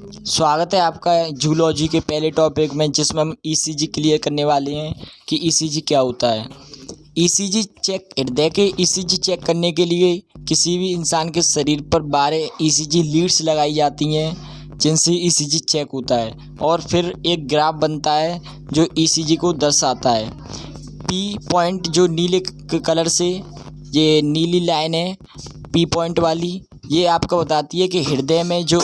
स्वागत है आपका जूलॉजी के पहले टॉपिक में, जिसमें हम ईसीजी क्लियर करने वाले हैं कि ईसीजी क्या होता है। ईसीजी चेक हृदय के ईसीजी चेक करने के लिए किसी भी इंसान के शरीर पर 12 ईसीजी लीड्स लगाई जाती हैं, जिनसे ईसीजी चेक होता है और फिर एक ग्राफ बनता है जो ईसीजी को दर्शाता है। पी पॉइंट जो नीले कलर से, ये नीली लाइन है पी पॉइंट वाली, ये आपको बताती है कि हृदय में जो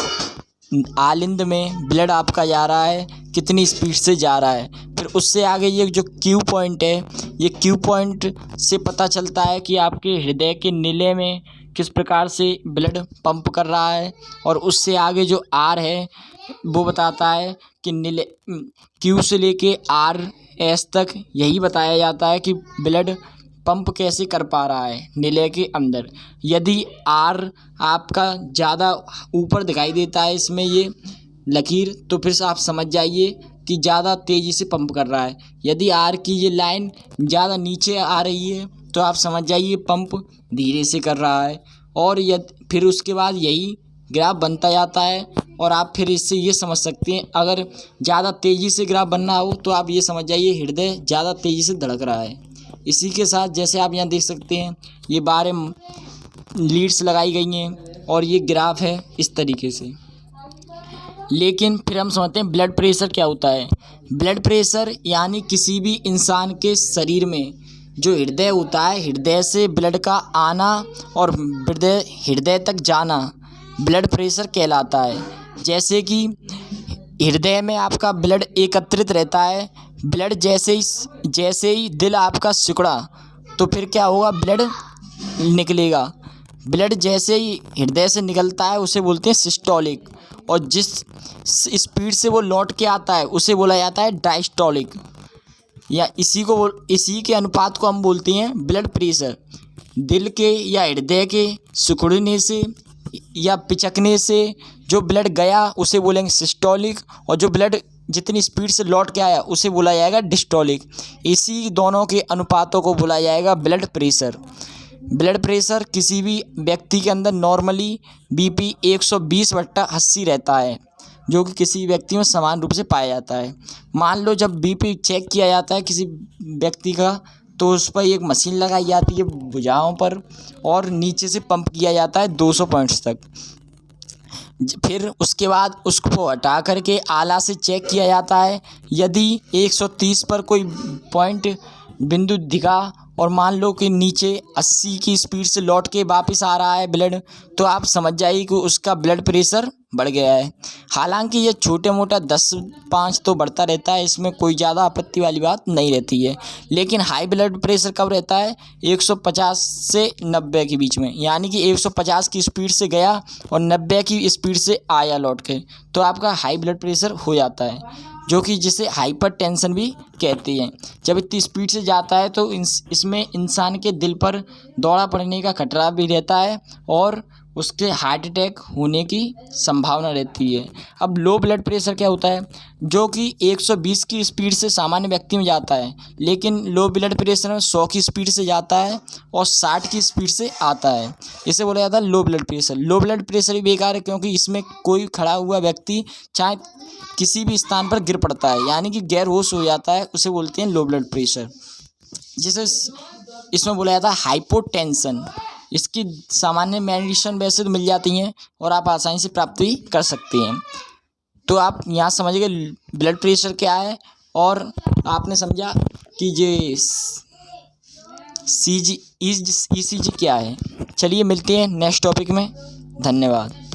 आलिंद में ब्लड आपका जा रहा है कितनी स्पीड से जा रहा है। फिर उससे आगे ये जो क्यू पॉइंट है, ये क्यू पॉइंट से पता चलता है कि आपके हृदय के नीले में किस प्रकार से ब्लड पंप कर रहा है। और उससे आगे जो आर है वो बताता है कि नीले क्यू से लेके आर एस तक यही बताया जाता है कि ब्लड पंप कैसे कर पा रहा है नीले के अंदर। यदि आर आपका ज़्यादा ऊपर दिखाई देता है इसमें ये लकीर, तो फिर आप समझ जाइए कि ज़्यादा तेज़ी से पंप कर रहा है। यदि आर की ये लाइन ज़्यादा नीचे आ रही है तो आप समझ जाइए पंप धीरे से कर रहा है। और फिर उसके बाद यही ग्राफ बनता जाता है और आप फिर इससे ये समझ सकते हैं, अगर ज़्यादा तेज़ी से ग्राफ बनना हो तो आप ये समझ जाइए हृदय ज़्यादा तेज़ी से धड़क रहा है। इसी के साथ जैसे आप यहाँ देख सकते हैं ये 12 लीड्स लगाई गई हैं और ये ग्राफ है इस तरीके से। लेकिन फिर हम समझते हैं ब्लड प्रेशर क्या होता है। ब्लड प्रेशर यानी किसी भी इंसान के शरीर में जो हृदय होता है, हृदय से ब्लड का आना और हृदय तक जाना ब्लड प्रेशर कहलाता है। जैसे कि हृदय में आपका ब्लड एकत्रित रहता है, ब्लड जैसे ही दिल आपका सिकुड़ा तो फिर क्या होगा, ब्लड निकलेगा। ब्लड जैसे ही हृदय से निकलता है उसे बोलते हैं सिस्टोलिक, और जिस स्पीड से वो लौट के आता है उसे बोला जाता है डायस्टोलिक। या इसी के अनुपात को हम बोलते हैं ब्लड प्रेशर। दिल के या हृदय के सिकुड़ने से या पिचकने से जो ब्लड गया उसे बोलेंगे सिस्टोलिक, और जो ब्लड जितनी स्पीड से लौट के आया उसे बोला जाएगा डिस्टोलिक। इसी दोनों के अनुपातों को बोला जाएगा ब्लड प्रेशर। ब्लड प्रेशर किसी भी व्यक्ति के अंदर नॉर्मली बीपी 120/80 रहता है, जो कि किसी व्यक्ति में समान रूप से पाया जाता है। मान लो जब बीपी चेक किया जाता है किसी व्यक्ति का, तो उस पर एक मशीन लगाई जाती है भुजाओं पर और नीचे से पंप किया जाता है 200 पॉइंट्स तक। फिर उसके बाद उसको हटा करके आला से चेक किया जाता है। यदि 130 पर कोई पॉइंट बिंदु दिखा और मान लो कि नीचे 80 की स्पीड से लौट के वापस आ रहा है ब्लड, तो आप समझ जाइए कि उसका ब्लड प्रेशर बढ़ गया है। हालांकि ये छोटे मोटा 10-5 तो बढ़ता रहता है, इसमें कोई ज़्यादा आपत्ति वाली बात नहीं रहती है। लेकिन हाई ब्लड प्रेशर कब रहता है, 150 से 90 के बीच में, यानी कि 150 की स्पीड से गया और 90 की स्पीड से आया लौट के, तो आपका हाई ब्लड प्रेशर हो जाता है, जो कि जिसे हाइपर टेंशन भी कहते हैं। जब इतनी स्पीड से जाता है तो इसमें इंसान के दिल पर दौरा पड़ने का खतरा भी रहता है और उसके हार्ट अटैक होने की संभावना रहती है। अब लो ब्लड प्रेशर क्या होता है, जो कि 120 की स्पीड से सामान्य व्यक्ति में जाता है, लेकिन लो ब्लड प्रेशर में 100 की स्पीड से जाता है और 60 की स्पीड से आता है। इसे बोला जाता है low blood pressure. Low blood pressure भी बेकार है, क्योंकि इसमें कोई खड़ा हुआ व्यक्ति चाहे किसी भी स्थान पर गिर पड़ता है, यानी कि गैर होश हो जाता है, उसे बोलते हैं लो ब्लड प्रेशर। जिसे इसमें बोला जाता है हाइपोटेंशन। इसकी सामान्य मेडिसिन वैसे तो मिल जाती हैं और आप आसानी से प्राप्त भी कर सकते हैं। तो आप यहाँ समझ गए ब्लड प्रेशर क्या है, और आपने समझा कि ये ईसीजी क्या है। चलिए मिलते हैं नेक्स्ट टॉपिक में। धन्यवाद।